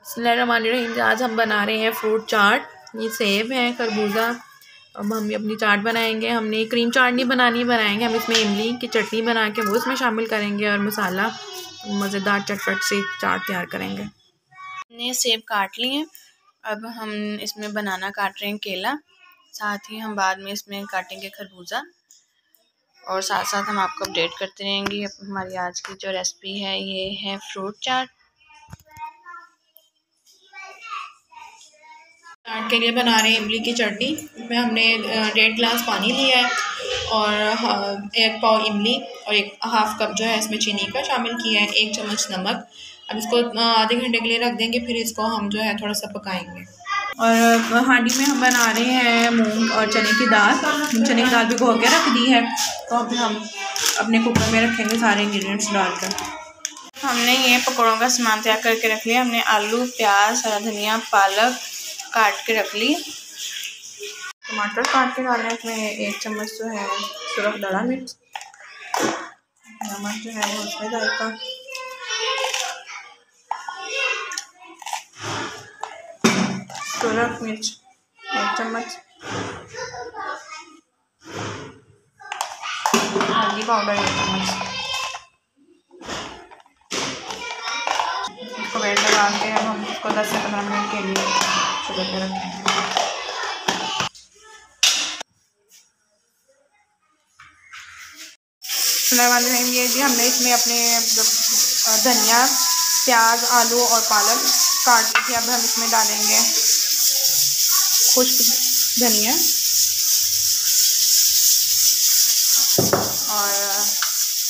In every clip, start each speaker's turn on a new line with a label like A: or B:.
A: बिस्मिल्लाहिर्रहमानिर्रहीम। आज हम बना रहे हैं फ्रूट चाट। ये सेब है, खरबूजा। अब हम अपनी चाट बनाएंगे। हमने क्रीम चाट नहीं बनाएंगे हम इसमें इमली की चटनी बना के वो इसमें शामिल करेंगे और मसाला मज़ेदार चटपट से चाट तैयार करेंगे। हमने सेब काट लिए। अब हम इसमें बनाना काट रहे हैं केला, साथ ही हम बाद में इसमें काटेंगे खरबूजा और साथ साथ हम आपको अपडेट करते रहेंगे। हमारी आज की जो रेसिपी है ये है फ्रूट चाट। चाट के लिए बना रहे हैं इमली की चटनी। इसमें हमने 1.5 गिलास पानी लिया है और 1 पाव इमली और 1/2 कप जो है इसमें चीनी का शामिल किया है, 1 चम्मच नमक। अब इसको आधे घंटे के लिए रख देंगे, फिर इसको हम जो है थोड़ा सा पकाएंगे। और हांडी में हम बना रहे हैं मूंग और चने की दाल। चने की दाल भिगो के रख दी है, तो फिर हम अपने कुकर में रखेंगे सारे इंग्रेडिएंट्स डालकर। हमने ये पकौड़ों का सामान तैयार करके रख लिया। हमने आलू, प्याज, हरा धनिया, पालक काट के रख ली। टमाटर काट के डालना है इसमें। 1 चम्मच जो है सुरख दड़ा मिर्च, नमक जो है वो उसमें जाएगा। सुरख मिर्च 1 चम्मच, हल्दी पाउडर 1 चम्मच। इसको वेट लगा के अब हम इसको 10 से 15 मिनट के लिए चूल्हे पे रखेंगे। ये जी हमने इसमें अपने धनिया, प्याज, आलू और पालक काट दी थी। अब हम इसमें डालेंगे खुश्क धनिया और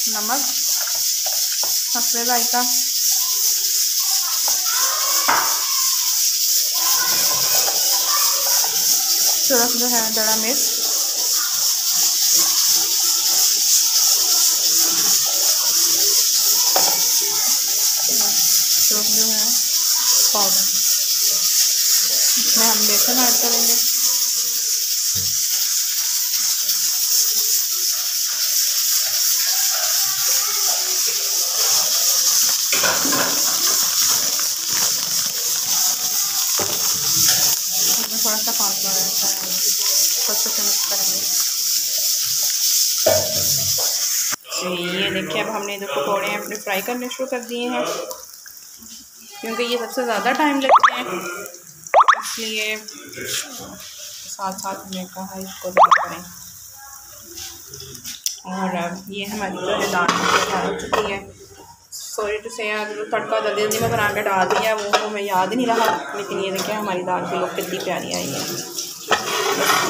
A: नमक, सफ़ेद जायका, सुरख जो है दड़ा मिर्च, जो है पाउडर। इसमें हम बेसन ऐड करेंगे। इसमें थोड़ा सा कॉर्नफ्लोर रहता है, अच्छे से मिक्स करेंगे। ये देखिए अब हमने जो पकौड़े हैं अपने फ्राई करने शुरू कर दिए हैं, क्योंकि ये सबसे ज़्यादा टाइम लगते हैं, इसलिए साथ साथ हमने कहा इसको ज़्यादा करें। और ये हमारी जो है दाल तैयार हो चुकी है। सॉरी टू से जो तड़का जल्दी में बना के डाल दिया वो हमें याद नहीं रहा, लेकिन ये देखिए हमारी दाल की लोग कितनी प्यारी आई है।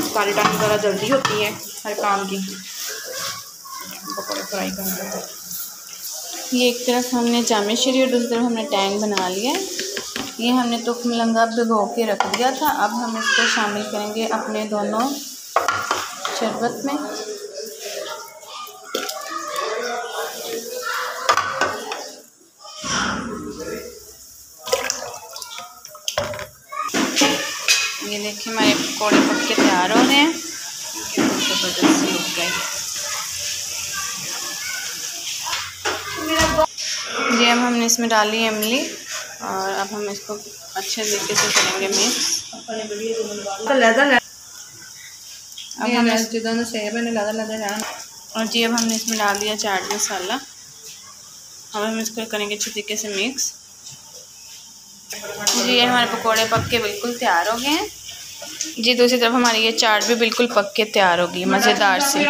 A: सारी टाइम ज़रा जल्दी होती है हर काम की। पकौड़े फ्राई करते हैं। ये एक तरफ हमने जामे शरी और दूसरी तरफ हमने टैंग बना लिया है। ये हमने तुख मलंगा भिगो के रख दिया था। अब हम इसको शामिल करेंगे अपने दोनों शरबत में। ये देखिए हमारे पकौड़े पक के तैयार हो रहे हैं। ज़बरदस्ती लुक गए। जी अब हमने इसमें डाली है इमली और अब हम इसको अच्छे तरीके से करेंगे मिक्स। अब हम और जी अब हमने इसमें डाल दिया चाट मसाला। अब हम इसको करेंगे अच्छे तरीके से मिक्स। जी ये हमारे पकोड़े पक के बिल्कुल तैयार हो गए हैं। जी दूसरी तरफ हमारी ये चाट भी बिल्कुल पक के तैयार होगी मज़ेदार से।